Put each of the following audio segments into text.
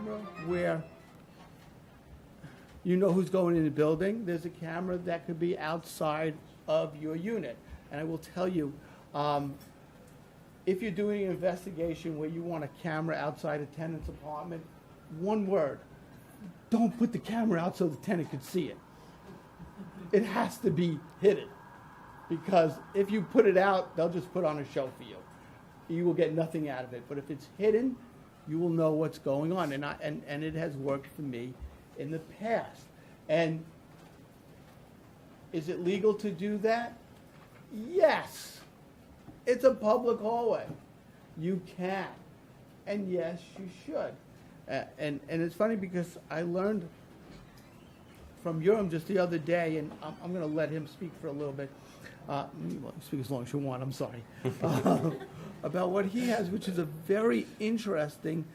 camera where you know who's going in the building. There's a camera that could be outside of your unit. And I will tell you, if you're doing an investigation where you want a camera outside a tenant's apartment, one word, don't put the camera out so the tenant could see it. It has to be hidden, because if you put it out, they'll just put on a show for you. You will get nothing out of it. But if it's hidden, you will know what's going on. And it has worked for me in the past. And is it legal to do that? Yes. It's a public hallway. You can. And yes, you should. And it's funny because I learned from Yaron just the other day, and I'm going to let him speak for a little bit. Speak as long as you want, I'm sorry. About what he has, which is a very interesting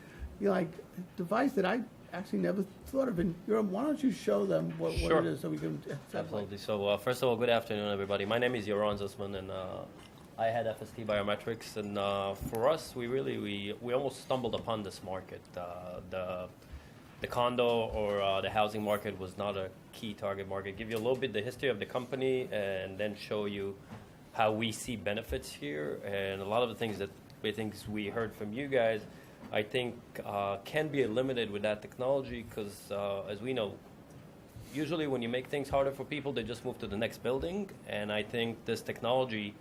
device that I actually never thought of. And Yaron, why don't you show them what it is so we can... Absolutely. So first of all, good afternoon, everybody. My name is Yaron Zussman, and I had FST Biometrics, and for us, we almost stumbled upon this market. The condo or the housing market was not a key target market. Give you a little bit the history of the company, and then show you how we see benefits here, and a lot of the things that we heard from you guys, I think can be limited with that technology, because as we know, usually when you make things harder for people, they just move to the next building, and I think this technology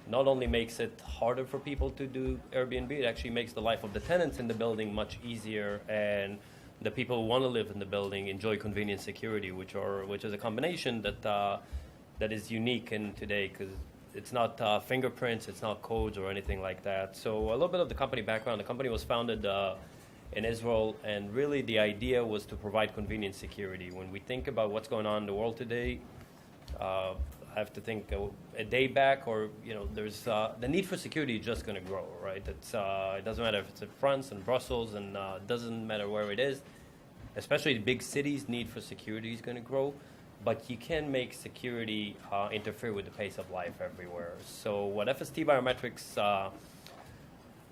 not only makes it harder for people to do Airbnb, it actually makes the life of the tenants in the building much easier, and the people who want to live in the building enjoy convenience, security, which is a combination that is unique in today, because it's not fingerprints, it's not codes or anything like that. So a little bit of the company background. The company was founded in Israel, and really the idea was to provide convenience, security. When we think about what's going on in the world today, I have to think a day back, or there's the need for security is just going to grow, right? It doesn't matter if it's in France and Brussels, and it doesn't matter where it is. Especially the big cities, need for security is going to grow, but you can make security interfere with the pace of life everywhere. So what FST Biometrics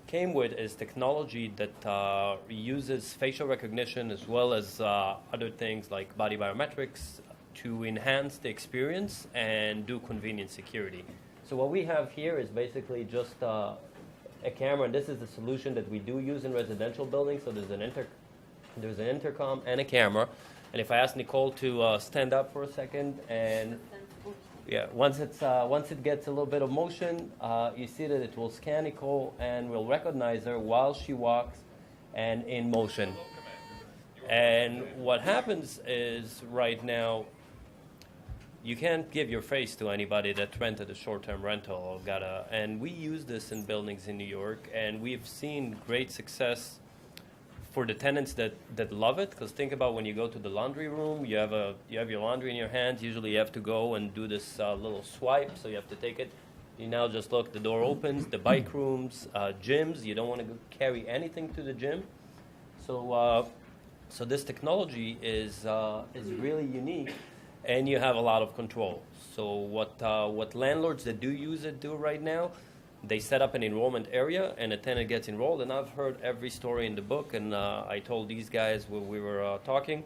came with is technology that uses facial recognition as well as other things like body biometrics to enhance the experience and do convenient security. So what we have here is basically just a camera, and this is the solution that we do use in residential buildings. So there's an intercom and a camera. And if I ask Nicole to stand up for a second, and once it gets a little bit of motion, you see that it will scan Nicole and will recognize her while she walks and in motion. And what happens is right now, you can't give your face to anybody that rented a short-term rental and we use this in buildings in New York, and we've seen great success for the tenants that love it. Because think about when you go to the laundry room, you have your laundry in your hands. Usually you have to go and do this little swipe, so you have to take it. You now just look, the door opens. The bike rooms, gyms, you don't want to carry anything to the gym. So this technology is really unique, and you have a lot of control. So what landlords that do use it do right now, they set up an enrollment area, and a tenant gets enrolled. And I've heard every story in the book, and I told these guys when we were talking.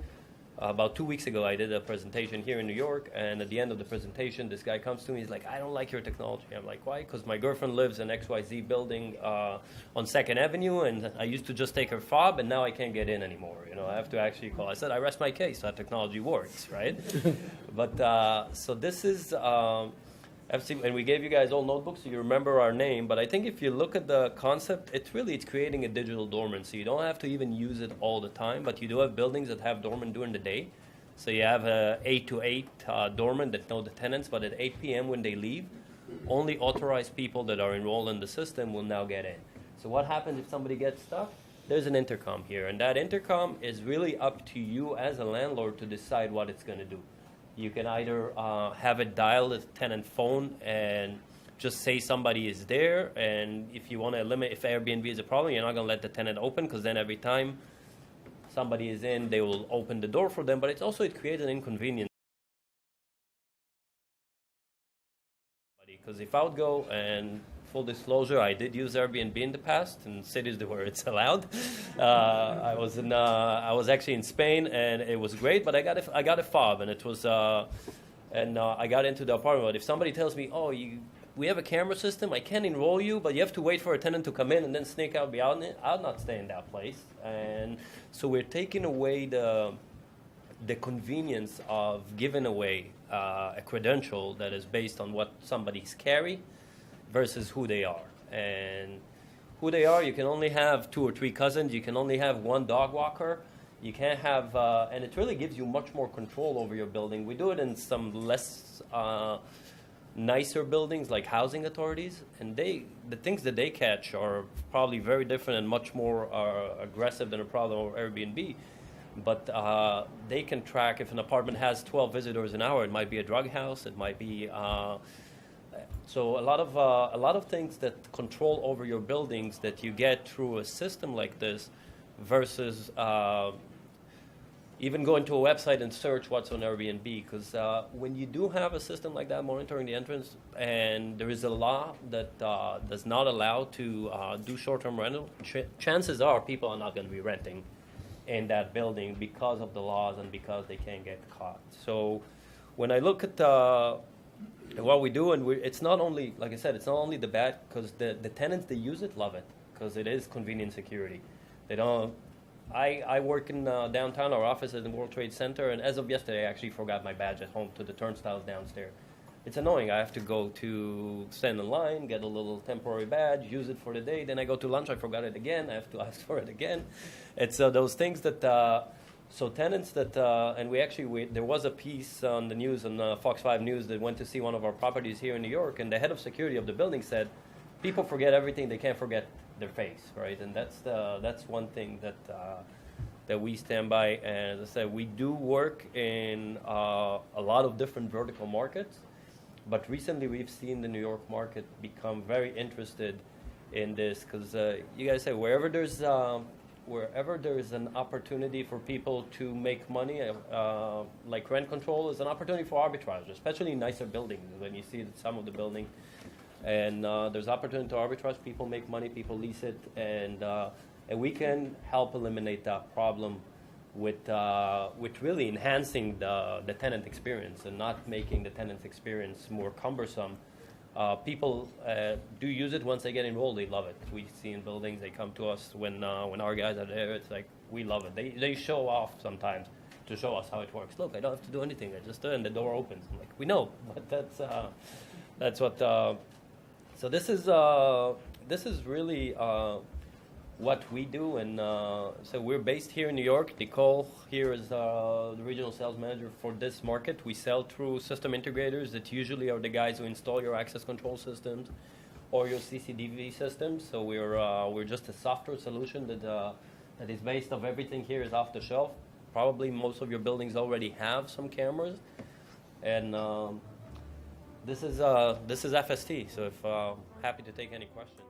About 2 weeks ago, I did a presentation here in New York, and at the end of the presentation, this guy comes to me. He's like, "I don't like your technology." I'm like, "Why?" "Because my girlfriend lives in XYZ building on 2nd Avenue, and I used to just take her fob, and now I can't get in anymore. I have to actually call." I said, "I rest my case. That technology works, right?" But so this is, and we gave you guys all notebooks, so you remember our name. But I think if you look at the concept, it's creating a digital doorman. So you don't have to even use it all the time, but you do have buildings that have doorman during the day. So you have a 8 to 8 doorman that know the tenants, but at 8 p.m. when they leave, only authorized people that are enrolled in the system will now get in. So what happens if somebody gets stuck? There's an intercom here, and that intercom is really up to you as a landlord to decide what it's going to do. You can either have it dial the tenant phone and just say somebody is there, and if you want to limit, if Airbnb is a problem, you're not going to let the tenant open, because then every time somebody is in, they will open the door for them. But it creates an inconvenience. Because if I would go and full disclosure, I did use Airbnb in the past in cities where it's allowed. I was actually in Spain, and it was great. But I got a fob, and it was I got into the apartment. But if somebody tells me, "Oh, we have a camera system, I can enroll you, but you have to wait for a tenant to come in and then sneak out, be out in it," I'll not stay in that place. And so we're taking away the convenience of giving away a credential that is based on what somebody's carry versus who they are. And who they are, you can only have 2 or 3 cousins. You can only have 1 dog walker. You can't have, and it really gives you much more control over your building. We do it in some less nicer buildings like housing authorities, and the things that they catch are probably very different and much more aggressive than a problem of Airbnb. But they can track if an apartment has 12 visitors an hour. It might be a drug house. It might be so a lot of things that control over your buildings that you get through a system like this, versus even going to a website and search what's on Airbnb. Because when you do have a system like that monitoring the entrance, and there is a law that does not allow to do short-term rental, chances are people are not going to be renting in that building because of the laws and because they can't get caught. So when I look at what we do, and it's not only, like I said, it's not only the bad, because the tenants that use it love it, because it is convenient security. They don't. I work in downtown. Our office is in the World Trade Center, and as of yesterday, I actually forgot my badge at home to the turnstiles downstairs. It's annoying. I have to go to stand in line, get a little temporary badge, use it for the day. Then I go to lunch, I forgot it again. I have to ask for it again. It's those things that, so tenants that, and there was a piece on the news, on Fox 5 News, that went to see one of our properties here in New York, and the head of security of the building said, people forget everything, they can't forget their face, right? And that's one thing that we stand by. And as I said, we do work in a lot of different vertical markets. But recently, we've seen the New York market become very interested in this, because you guys say wherever there's an opportunity for people to make money, like rent control is an opportunity for arbitrage, especially in nicer buildings. When you see some of the buildings, and there's opportunity to arbitrage, people make money, people lease it, and we can help eliminate that problem with really enhancing the tenant experience and not making the tenant's experience more cumbersome. People do use it once they get enrolled. They love it. We see in buildings, they come to us when our guys are there. It's like, we love it. They show off sometimes to show us how it works. Look, I don't have to do anything. I just do it and the door opens. I'm like, we know, but that's what. So this is really what we do, and so we're based here in New York. Nicole here is the regional sales manager for this market. We sell through system integrators that usually are the guys who install your access control systems or your CCTV systems. So we're just a software solution that is based of everything here is off the shelf. Probably most of your buildings already have some cameras, and this is FST. So if happy to take any questions.